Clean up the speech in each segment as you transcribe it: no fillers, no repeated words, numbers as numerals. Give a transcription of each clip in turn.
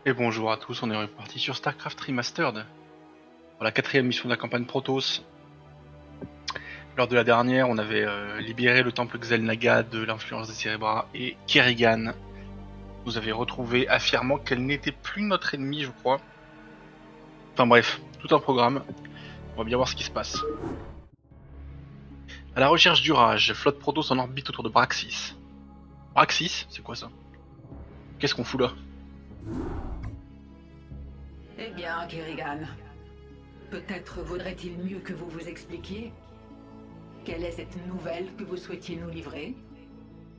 Et bonjour à tous, on est reparti sur StarCraft Remastered pour la 4ème mission de la campagne Protoss. Lors de la dernière, on avait libéré le temple Xel'Naga de l'influence des Cérébras et Kerrigan nous avait retrouvé affirmant qu'elle n'était plus notre ennemi, je crois. Enfin bref, tout un programme. On va bien voir ce qui se passe. À la recherche du Rage, flotte Protoss en orbite autour de Braxis. Braxis, c'est quoi ça? Qu'est-ce qu'on fout là? Eh bien, Kerrigan, peut-être vaudrait-il mieux que vous vous expliquiez? Quelle est cette nouvelle que vous souhaitiez nous livrer?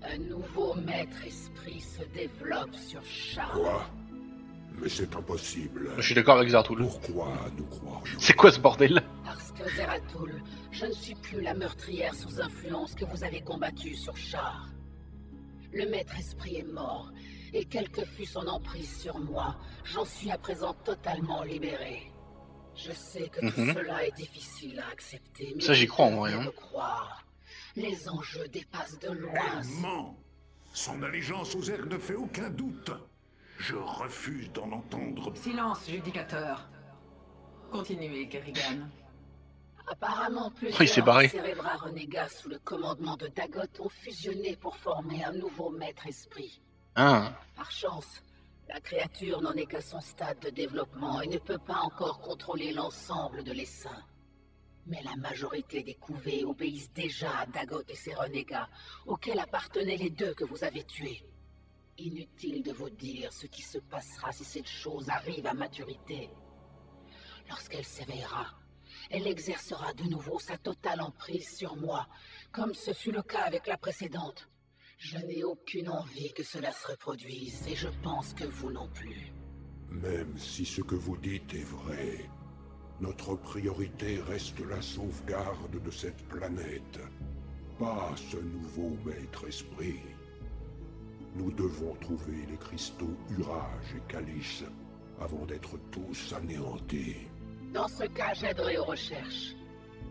Un nouveau maître esprit se développe sur Char. Quoi? Mais c'est impossible. Je suis d'accord avec Zeratul. Pourquoi nous croirions? C'est quoi ce bordel? Parce que Zeratul, je ne suis plus la meurtrière sous influence que vous avez combattue sur Char. Le maître esprit est mort, et quelle que fût son emprise sur moi, j'en suis à présent totalement libéré. Je sais que tout cela est difficile à accepter, mais ça j'y crois en vrai. me croire. Les enjeux dépassent de loin. Elle ment. Son allégeance aux Zerg ne fait aucun doute. Je refuse d'en entendre. Silence, judicateur. Continuez, Kerrigan. Apparemment, il s'est barré. plusieurs Cérébras renégats sous le commandement de Dagot ont fusionné pour former un nouveau maître esprit. Ah. Par chance, la créature n'en est qu'à son stade de développement et ne peut pas encore contrôler l'ensemble de l'essaim. Mais la majorité des couvées obéissent déjà à Dagot et ses renégats, auxquels appartenaient les deux que vous avez tués. Inutile de vous dire ce qui se passera si cette chose arrive à maturité. Lorsqu'elle s'éveillera, elle exercera de nouveau sa totale emprise sur moi, comme ce fut le cas avec la précédente. Je n'ai aucune envie que cela se reproduise, et je pense que vous non plus. Même si ce que vous dites est vrai, notre priorité reste la sauvegarde de cette planète, pas ce nouveau maître esprit. Nous devons trouver les cristaux Urage et Calice avant d'être tous anéantis. Dans ce cas, j'aiderai aux recherches.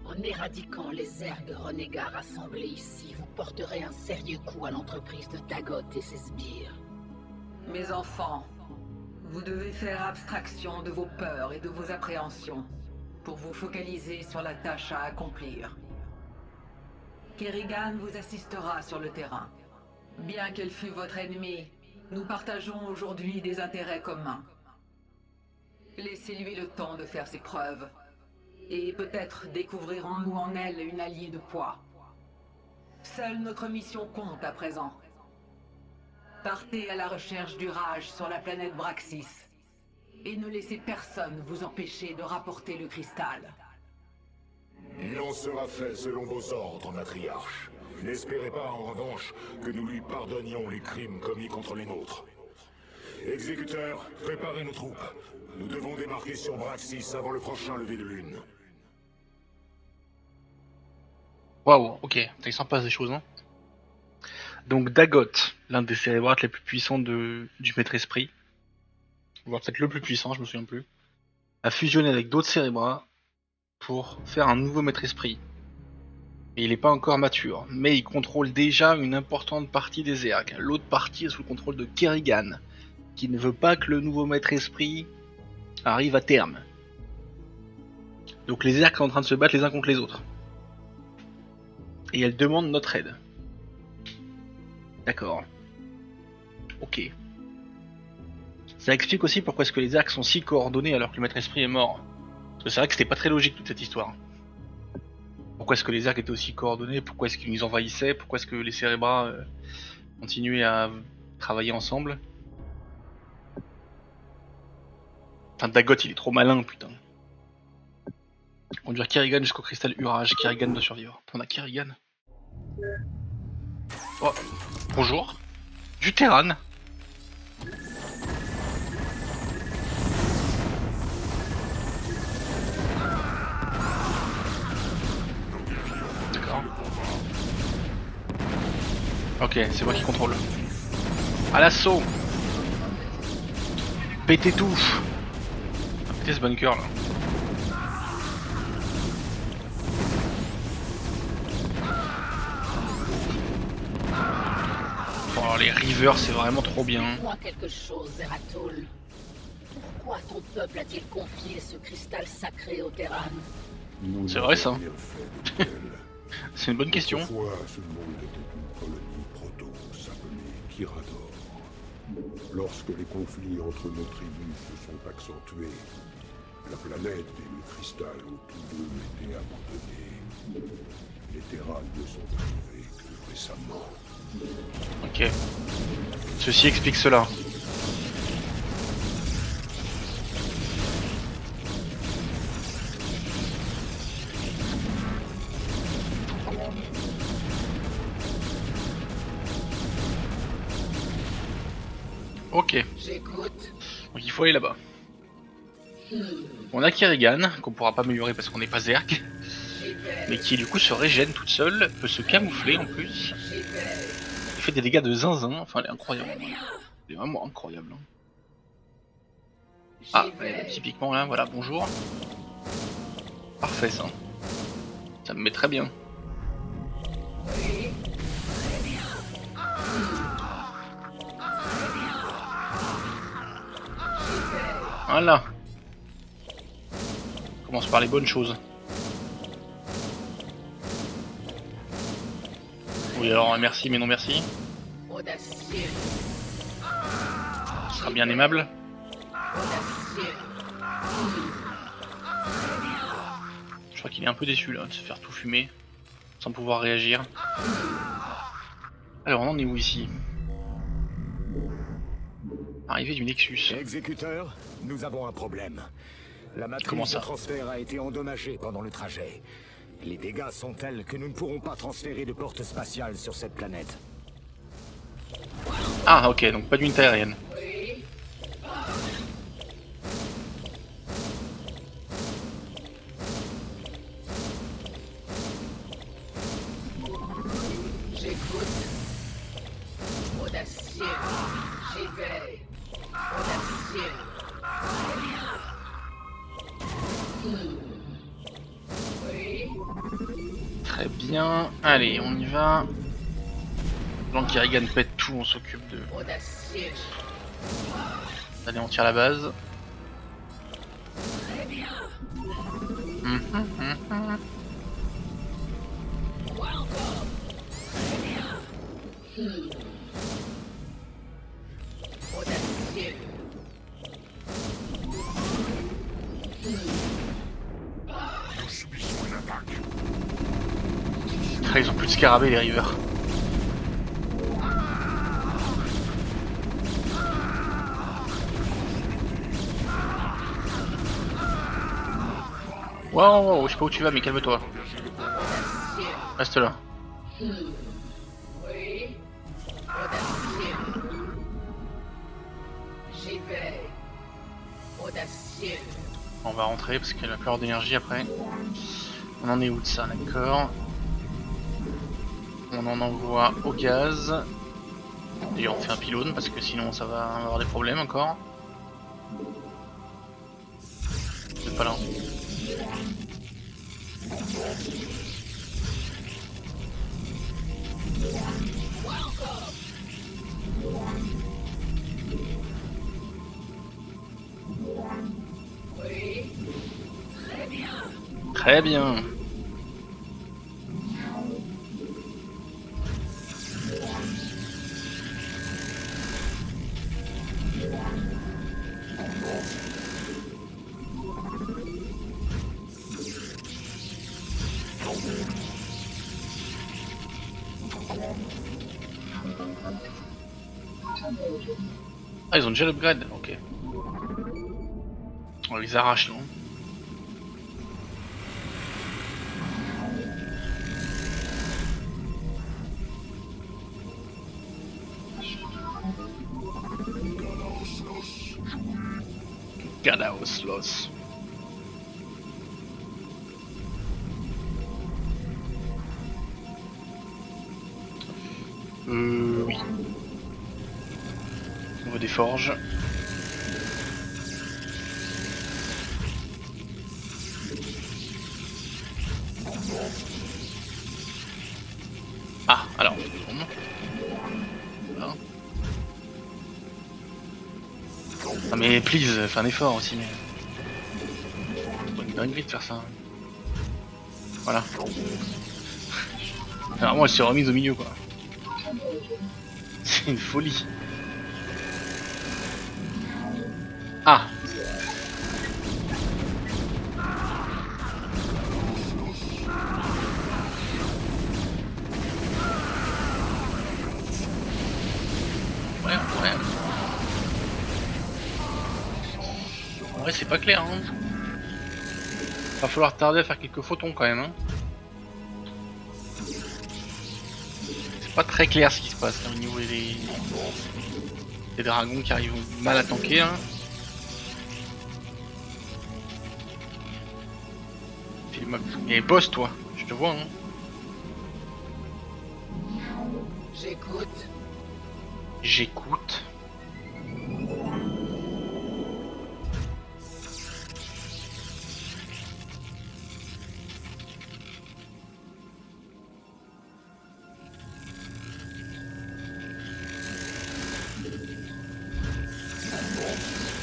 En éradiquant les Zerg renégats rassemblés ici, vous porterez un sérieux coup à l'entreprise de Dagot et ses sbires. Mes enfants, vous devez faire abstraction de vos peurs et de vos appréhensions pour vous focaliser sur la tâche à accomplir. Kerrigan vous assistera sur le terrain. Bien qu'elle fût votre ennemie, nous partageons aujourd'hui des intérêts communs. Laissez-lui le temps de faire ses preuves. Et peut-être découvrirons-nous en elle une alliée de poids. Seule notre mission compte à présent. Partez à la recherche du Rage sur la planète Braxis. Et ne laissez personne vous empêcher de rapporter le cristal. Il en sera fait selon vos ordres, matriarche. N'espérez pas, en revanche, que nous lui pardonnions les crimes commis contre les nôtres. Exécuteurs, préparez nos troupes. Nous devons débarquer sur Braxis avant le prochain lever de lune. Waouh, ok, il s'en passe des choses, hein. Donc Dagot, l'un des cérébrates les plus puissants du maître esprit, voire peut-être le plus puissant, je me souviens plus, a fusionné avec d'autres cérébras pour faire un nouveau maître esprit. Et il n'est pas encore mature, mais il contrôle déjà une importante partie des Zerg. L'autre partie est sous le contrôle de Kerrigan, qui ne veut pas que le nouveau maître esprit arrive à terme. Donc les Zerg sont en train de se battre les uns contre les autres. Et elle demande notre aide. D'accord. Ok. Ça explique aussi pourquoi est-ce que les Zerg sont si coordonnés alors que le maître esprit est mort. Parce que c'est vrai que c'était pas très logique toute cette histoire. Pourquoi est-ce que les Zerg étaient aussi coordonnés? Pourquoi est-ce qu'ils nous envahissaient? Pourquoi est-ce que les Cérébras continuaient à travailler ensemble? Enfin, Dagot il est trop malin, putain. Conduire Kerrigan jusqu'au cristal Urage. Kerrigan doit survivre. On a Kerrigan. Oh, bonjour. Du Terran. D'accord. Ok, c'est moi qui contrôle. À l'assaut. Pétez tout. Pétez ce bunker là. Oh, les rivers c'est vraiment trop bien. Dites-moi quelque chose, Zeratul. Pourquoi ton peuple a-t-il confié ce cristal sacré au Terran? C'est vrai, ça. C'est une bonne question. Autrefois, ce monde était une colonie protoss appelée Kirador. Lorsque les conflits entre nos tribus se sont accentués, la planète et le cristal ont tous deux été abandonnés. Les Terrans ne sont arrivés que récemment. Ok. Ceci explique cela. Ok. J'écoute. Donc il faut aller là-bas. On a Kerrigan, qu'on pourra pas améliorer parce qu'on n'est pas Zerg, mais qui du coup se régène toute seule, peut se camoufler en plus. Il fait des dégâts de zinzin, enfin elle est incroyable. Elle est vraiment incroyable. Hein. Ah, typiquement là, voilà, bonjour. Parfait ça. Ça me met très bien. Voilà. On commence par les bonnes choses. Oui alors merci mais non merci. Audacieux. Ce sera bien aimable. Audacieux. Je crois qu'il est un peu déçu là de se faire tout fumer sans pouvoir réagir. Alors on en est où ici? Arrivée du Nexus. Exécuteur, nous avons un problème. La Comment matrice ça? de transfert a été endommagée pendant le trajet. Les dégâts sont tels que nous ne pourrons pas transférer de porte spatiale sur cette planète. Ah ok, donc pas d'unité aérienne. J'écoute. Audacieux. J'y vais. Audacieux. Oui. Très bien. Allez, on y va. Pendant qu'Kerrigan pète tout, on s'occupe de Audacieux. d'anéantir la base. Audacieux. Ah, ils ont plus de scarabées les rivers. Wow, je sais pas où tu vas mais calme-toi. Reste là. Oui. Audacieux. J'y vais. Audacieux. On va rentrer parce qu'elle a plus avoir d'énergie après. On en est où de ça, d'accord? On en envoie au gaz. Et on fait un pylône parce que sinon ça va avoir des problèmes encore. C'est pas là. Très bien. Ah, ils ont déjà l'upgrade, ok. On les arrache, non? Gadaos los. Oui. Au niveau des forges. Ah, alors, voilà. Ah mais please, fais un effort aussi, mais... C'est une dinguerie de faire ça. Voilà. Alors moi elle s'est remise au milieu quoi. C'est une folie. Ah. Ouais. En vrai c'est pas clair hein. Va falloir tarder à faire quelques photons quand même hein. C'est pas très clair ce qui se passe là, au niveau des dragons qui arrivent mal à tanker hein. Et boss toi, je te vois hein. J'écoute. J'écoute.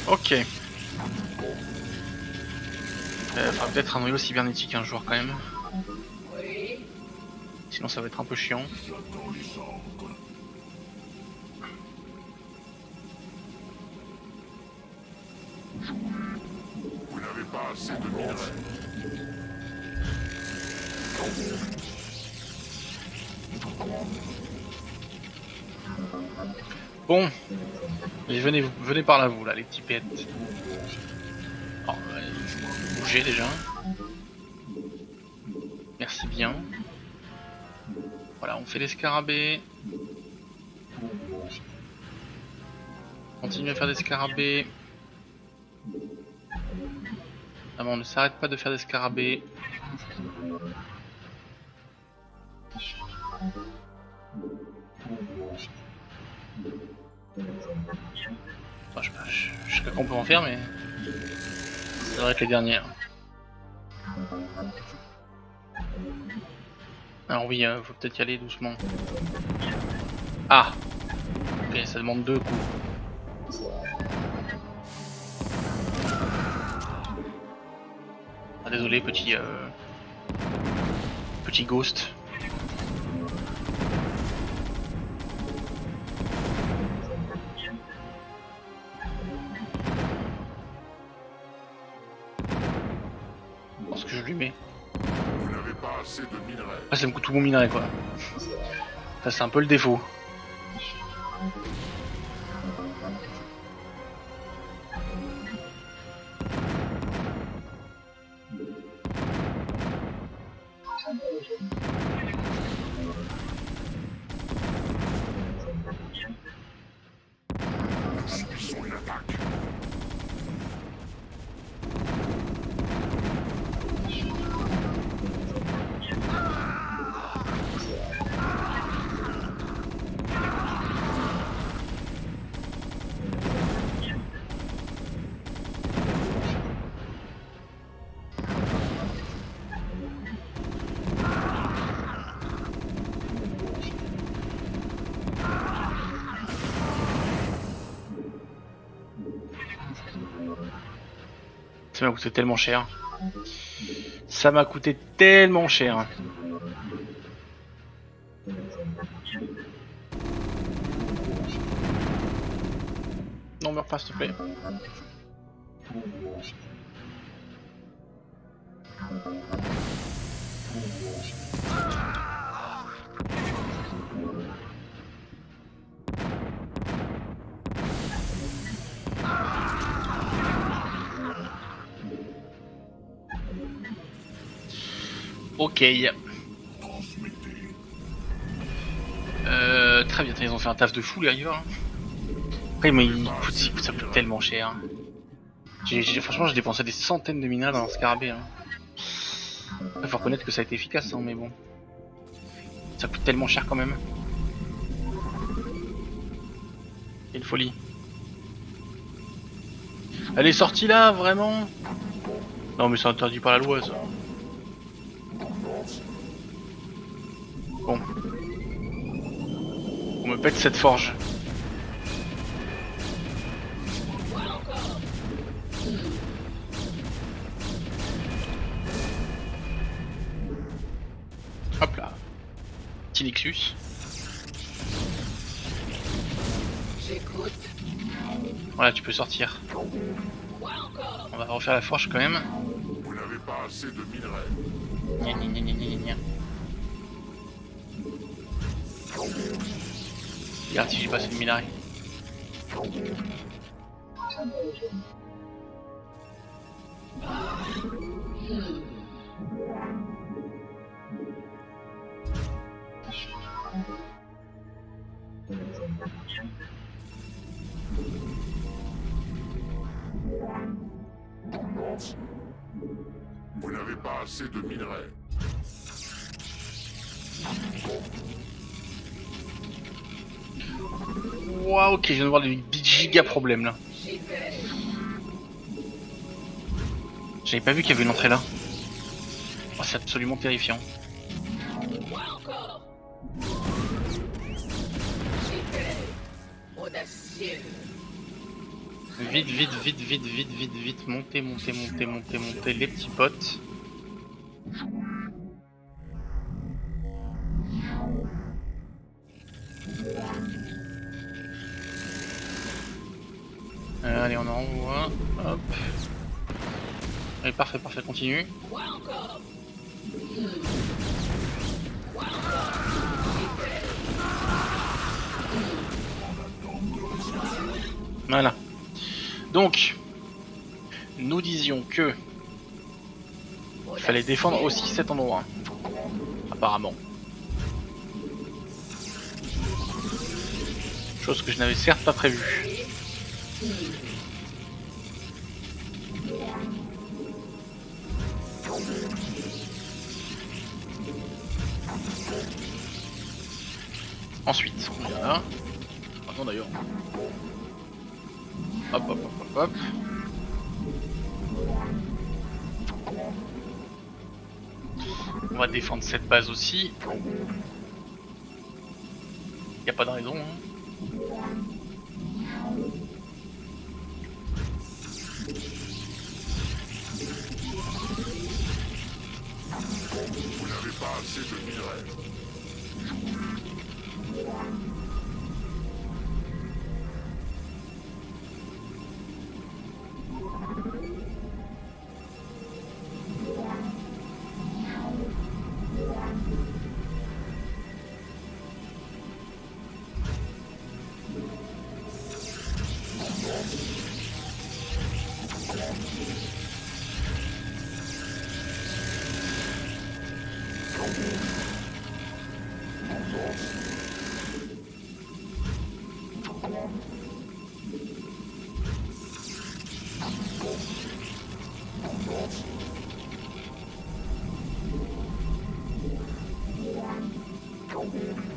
Ok. Enfin peut-être un noyau cybernétique un jour quand même. Oui. Sinon ça va être un peu chiant. J'attends les ordres. Vous n'avez pas assez de minerais. Bon. Mais venez par là vous là, les petits pets. Oh, bougez déjà. Merci bien. Voilà, on fait les scarabées. Continue à faire des scarabées. Ah bon, on ne s'arrête pas de faire des scarabées. Enfin, je sais pas qu'on peut en faire, mais ça devrait être les dernières. Alors oui, faut peut-être y aller doucement. Ah. Ok, ça demande 2 coups. Ah, désolé, petit ghost. Ce que je lui mets. Vous n'avez pas assez de minerais. Ah, ça me coûte tout mon minerai quoi. Ça c'est un peu le défaut. Subissons une attaque. Ça m'a coûté tellement cher. Ça m'a coûté tellement cher. Non, meurs pas s'il te plaît. Ok. Très bien, ils ont fait un taf de fou les gars. Après, mais ça coûte tellement cher. Franchement, j'ai dépensé des centaines de minas dans un scarabée. Hein. Il faut reconnaître que ça a été efficace, hein, mais bon. Ça coûte tellement cher quand même. Quelle folie. Elle est sortie là, vraiment? Non, mais c'est interdit par la loi, ça. Bon. On me pète cette forge. petit Nexus. J'écoute. Voilà, tu peux sortir. On va refaire la forge quand même. Vous n'avez pas assez de minerais. Gna gna gna gna gna gna. Regarde si j'ai pas assez de minerais. Vous n'avez pas assez de minerais. Waouh, ok, je viens de voir des giga problèmes là. J'y vais. J'avais pas vu qu'il y avait une entrée là. Oh, c'est absolument terrifiant. Moi encore. J'y vais. Audacieux. Vite, vite, vite, vite, vite, vite, vite, montez, montez, montez, montez, montez, les petits potes. Allez, on en envoie. Hop. Allez, parfait, parfait, continue. Moi encore. Voilà. Donc, nous disions que il fallait défendre aussi cet endroit. Apparemment. Chose que je n'avais certes pas prévue. Ensuite, on vient là. Ah non d'ailleurs. Hop hop hop hop hop. On va défendre cette base aussi. Y a pas de raison. Hein. Vous n'avez pas assez de minerais.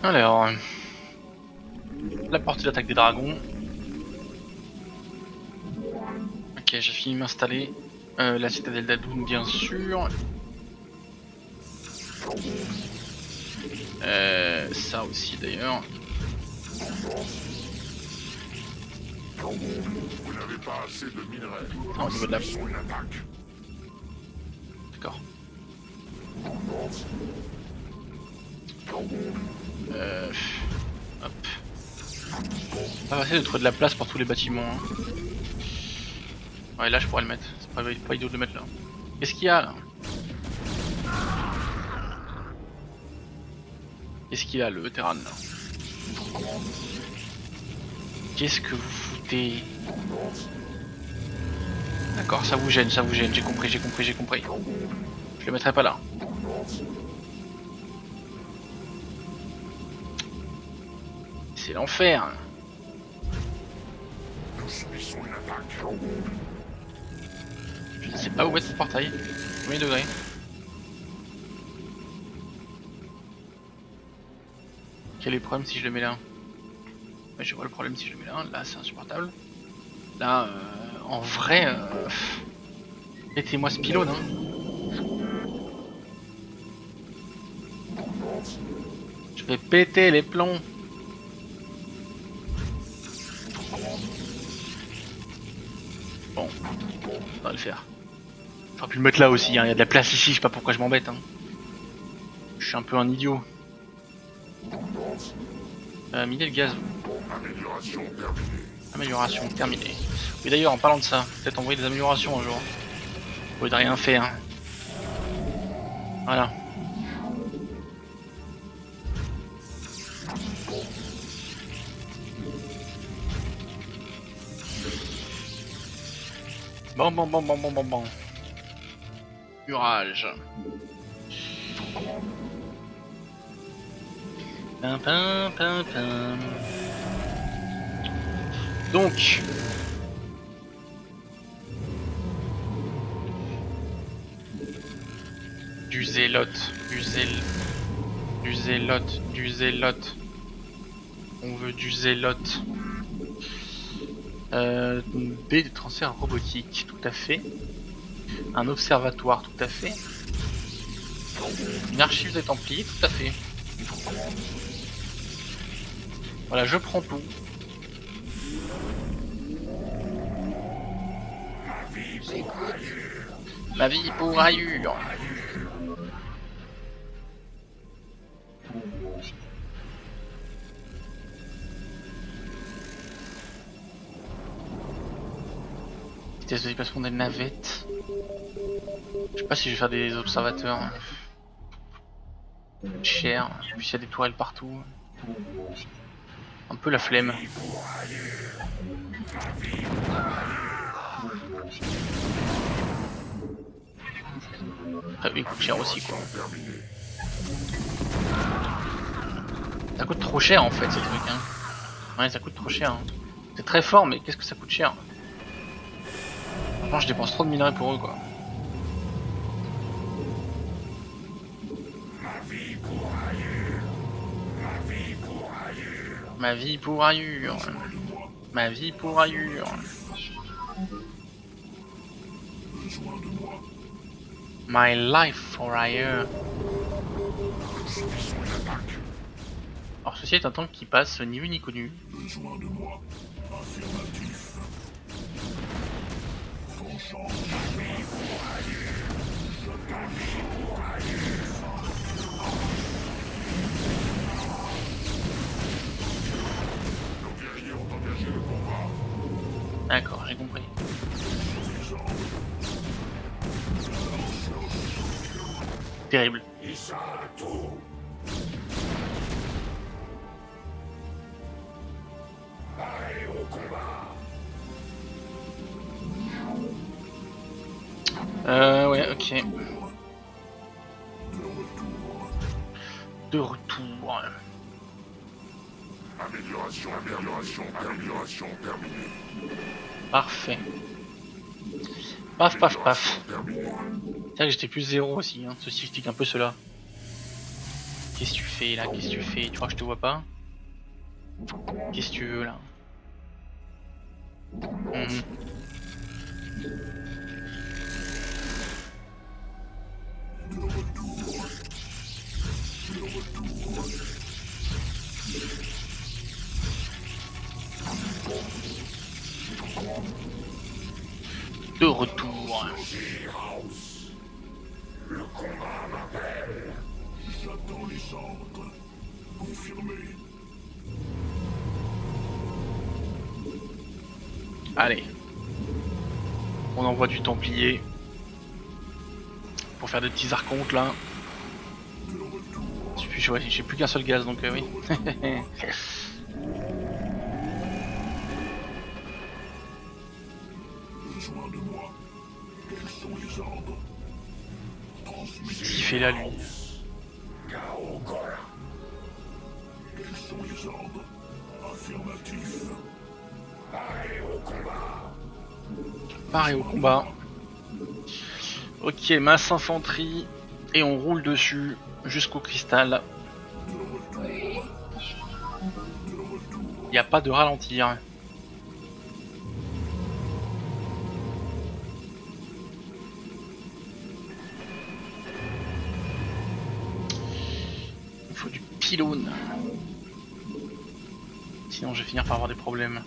Alors, la portée d'attaque des dragons. Ok, j'ai fini de m'installer. La citadelle d'Adoun, bien sûr. Ça aussi d'ailleurs. Vous n'avez pas assez de minerais. Ah, au niveau de la... Subissons une attaque. D'accord. Hop. On va essayer de trouver de la place pour tous les bâtiments. Hein. Ouais, là je pourrais le mettre. C'est pas idiot de le mettre là. Qu'est-ce qu'il y a là? Qu'est-ce qu'il y a le vétéran là? Qu'est-ce que vous foutez? D'accord, ça vous gêne, j'ai compris, j'ai compris, j'ai compris. Je le mettrai pas là. C'est l'enfer. Nous subissons une attaque. Je ne sais pas où est ce portail. Combien de degrés? Quel est le problème si je le mets là? Ouais, je vois le problème si je le mets là. Là, c'est insupportable. Là, en vrai, mettez-moi ce pylône. Hein. Je vais péter les plombs. Bon, on va le faire. J'aurais pu le mettre là aussi, hein. Il y a de la place ici, je sais pas pourquoi je m'embête. Hein. Je suis un peu un idiot. Miner le gaz. Amélioration terminée. Amélioration terminée. Oui d'ailleurs en parlant de ça, peut-être envoyer des améliorations un jour. Au lieu de rien faire. Voilà. Bon. Murage. Pim. Donc. Du zélote. On veut du zélote. B de transfert robotique, tout à fait. Un observatoire, tout à fait. Une archive des Templiers, tout à fait. Voilà, je prends tout. Ma vie pour ailleurs. Vitesse de déplacement des navettes. Je sais pas si je vais faire des observateurs. Cher. Puis il y a des tourelles partout. Un peu la flemme. Après, il coûte cher aussi quoi. Ça coûte trop cher en fait ces trucs hein. Ouais ça coûte trop cher hein. C'est très fort mais qu'est-ce que ça coûte cher. Franchement je dépense trop de minerais pour eux quoi. Ma vie pour ailleurs. Ma vie pour ailleurs. My life for ailleurs. Alors ceci est un tank qui passe ni vu ni connu. Besoin de moi. Affirmatif. D'accord, j'ai compris. Terrible. Ouais, ok. De retour. Amélioration terminée. Parfait. Paf. C'est vrai que j'étais plus 0 aussi, hein. Ceci explique un peu cela. Qu'est-ce que tu fais là? Qu'est-ce que tu fais? Tu crois que je te vois pas? Qu'est-ce que tu veux là? De retour. Le combat m'appelle. J'attends les ordres. Confirmé. Allez. On envoie du Templier. Pour faire des petits archontes là. J'ai plus qu'un seul gaz donc oui. Besoin de moi. Quels sont les ordres? Qu'est-ce qu'il fait là lui? Quels sont les ordres? Affirmatif. Pareil au combat. Ok, masse infanterie. Et on roule dessus jusqu'au cristal. Il n'y a pas de ralentir. Il faut du pylône. Sinon je vais finir par avoir des problèmes.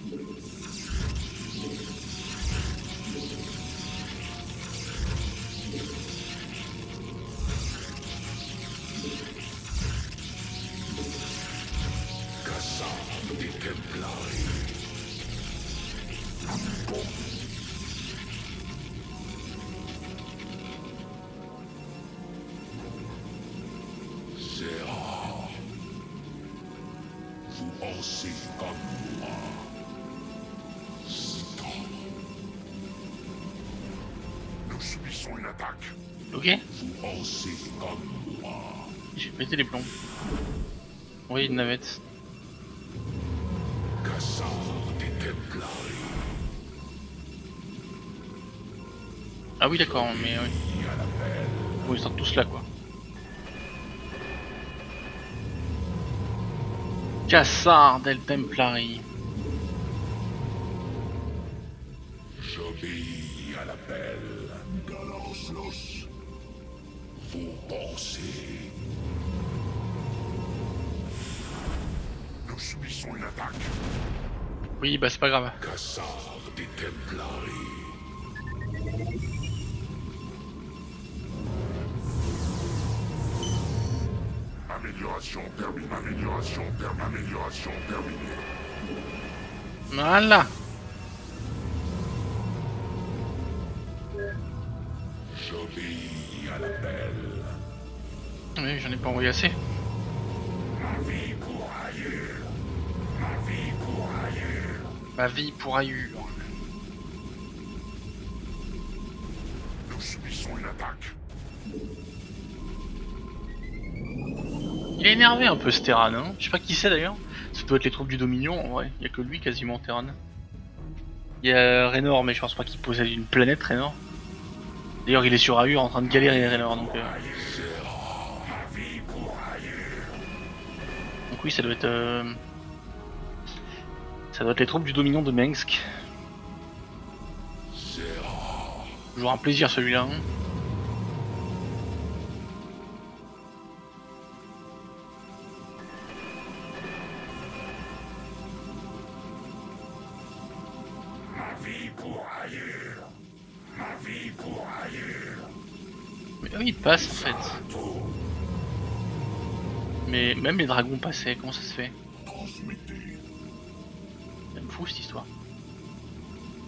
Nous subissons une attaque. Ok. Pensez comme moi. J'ai pété les plombs. Oui, une navette. Cassard des Templari. Ah oui, d'accord, mais oui. Bon, ils sont tous là, quoi. Cassard del Templari. J'obéis à l'appel. Galancelos. Vos pensées. Nous subissons une attaque. Oui, bah c'est pas grave. Cassard des Templari. Amélioration terminée. Amélioration terminée. Amélioration terminée. Voilà. J'obéis à l'appel. Oui, j'en ai pas envoyé assez. Ma vie pour ailleurs. Ma vie pour ailleurs. Ma vie pour ailleurs. Nous subissons une attaque. Il est énervé un peu ce Terran, hein. Je sais pas qui c'est d'ailleurs. Ça doit être les troupes du Dominion, en vrai. Il y a que lui quasiment Terran. Il y a Raynor, mais je pense pas qu'il possède une planète, Raynor. D'ailleurs, il est sur Ahur en train de galérer, Raynor, donc... Donc oui, ça doit être... Ça doit être les troupes du Dominion de Mengsk. Toujours un plaisir celui-là. Hein. Mais oui, il passe en fait. Mais même les dragons passaient, comment ça se fait? Ça me fout cette histoire.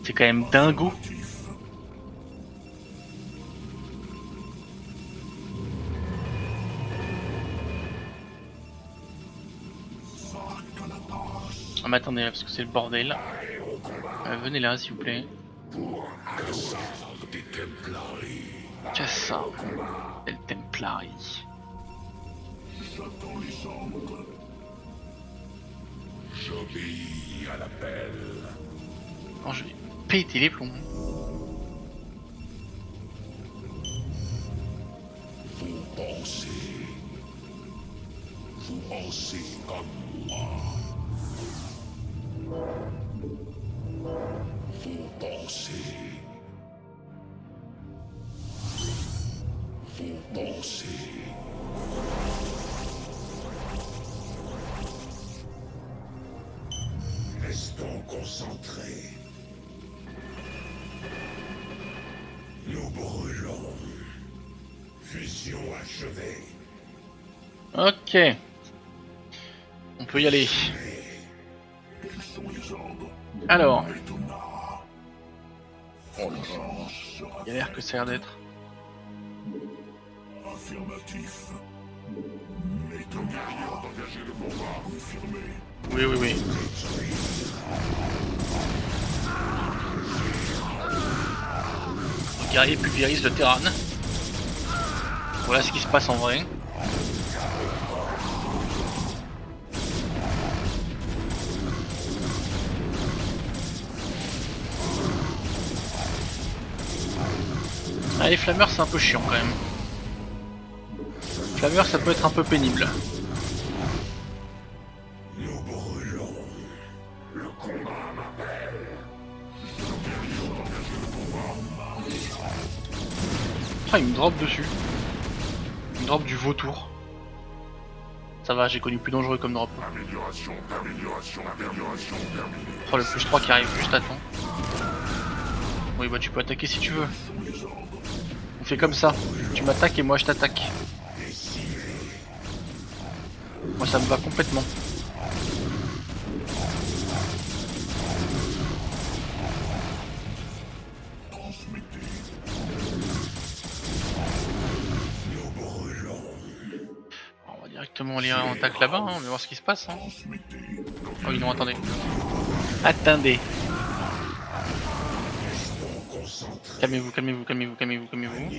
C'est quand même dingo. Ah mais attendez, parce que c'est le bordel. Venez là s'il vous plaît. Cassard del Templari. J'obéis à l'appel. Non, je vais péter les plombs. Vous pensez. Vous pensez comme moi. Vous pensez. Vous pensez. Restons concentrés. Nous brûlons. Fusion achevée. Ok. On peut y aller. Quels sont les ordres? Alors. Étonnant. Il y a l'air que ça a l'air d'être. Affirmatif. Métonnière d'engager le combat. Confirmé. Oui, oui, oui. Le guerrier pulvérise le Terran. Voilà ce qui se passe en vrai. Ah, les flammeurs c'est un peu chiant quand même. Flammeurs ça peut être un peu pénible. Nous brûlons. Le combat m'appelle. Ah, il me drop dessus. Il me drop du vautour. Ça va, j'ai connu plus dangereux comme drop. Amélioration, amélioration, amélioration terminée. Oh, le plus 3 qui arrive juste à temps. Oui, bah tu peux attaquer si tu veux. On fait comme ça. Tu m'attaques et moi je t'attaque. Moi ça me va complètement. On va directement aller en attaque là-bas, hein. On va voir ce qui se passe. Hein. Oh oui, non, attendez. Attendez. Calmez-vous, calmez-vous, calmez-vous, calmez-vous, calmez-vous.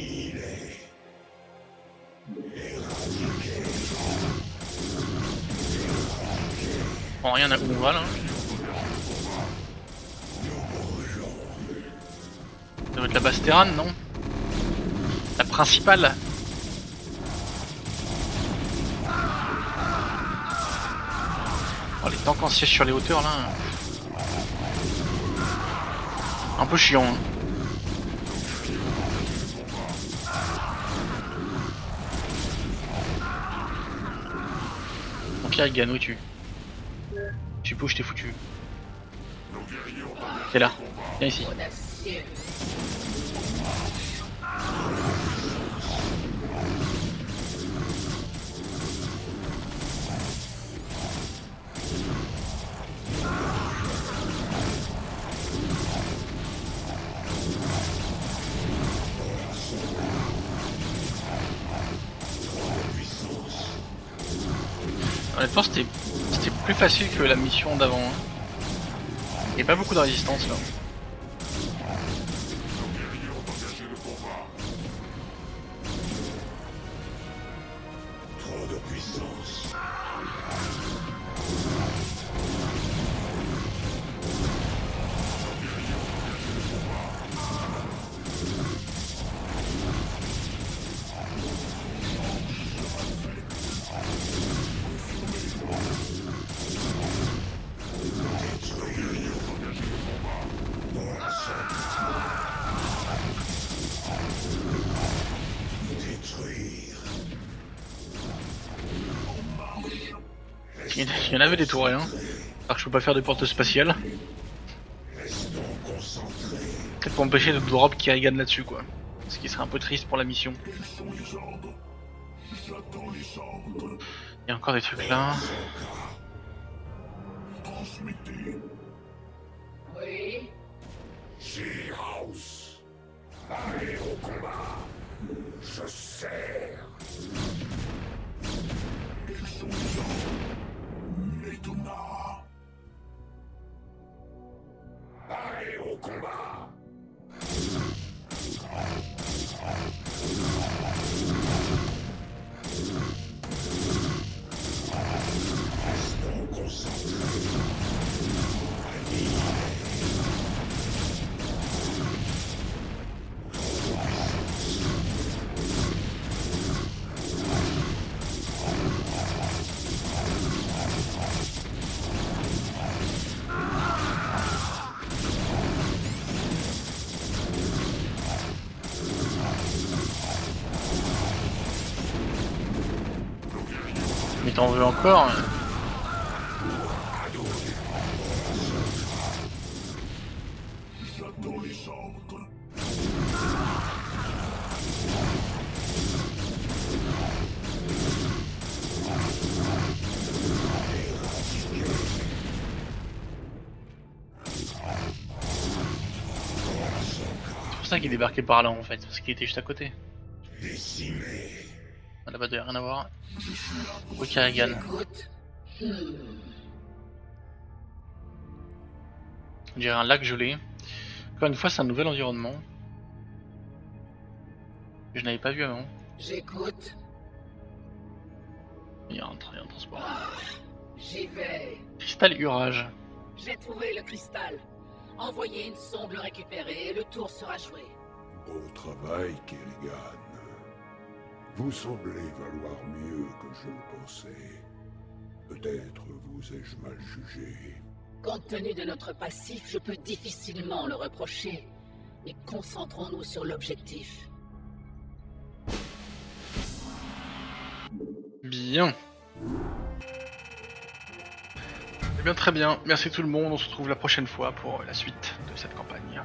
Bon, rien à où on va là. Ça doit être la base Terran, non? La principale. Oh, les tanks en siège sur les hauteurs là. Un peu chiant. Hein. Mon Kerrigan, où es-tu? Tu peux où je t'ai foutu? T'es là. Viens ici. Honnêtement, c'était plus facile que la mission d'avant. Hein. Il n'y a pas beaucoup de résistance là. Trop de puissance. Il y en avait des tours, hein. Alors que je peux pas faire de porte spatiale. Peut-être pour empêcher de drop Kerrigan là-dessus, quoi. Ce qui serait un peu triste pour la mission. Il y a encore des trucs là. Oui. She-House. Allez au combat. Je sers. Médona. Allez au combat. Restons concentrés. Mais t'en veux encore? Hein. J'attends les ordres. C'est pour ça qu'il débarquait par là en fait, parce qu'il était juste à côté. Décimé. Ah, là-bas, il n'y a rien à voir. Au Kerrigan. Écoute. On dirait un lac gelé. Encore une fois, c'est un nouvel environnement. Que je n'avais pas vu avant. J'écoute. Il y a un transport. J'y vais. Cristal Urage. J'ai trouvé le cristal. Envoyez une sonde le récupérer et le tour sera joué. Beau travail, Kerrigan. Vous semblez valoir mieux que je le pensais. Peut-être vous ai-je mal jugé. Compte tenu de notre passif, je peux difficilement le reprocher. Mais concentrons-nous sur l'objectif. Bien. Eh bien, très bien. Merci tout le monde. On se retrouve la prochaine fois pour la suite de cette campagne.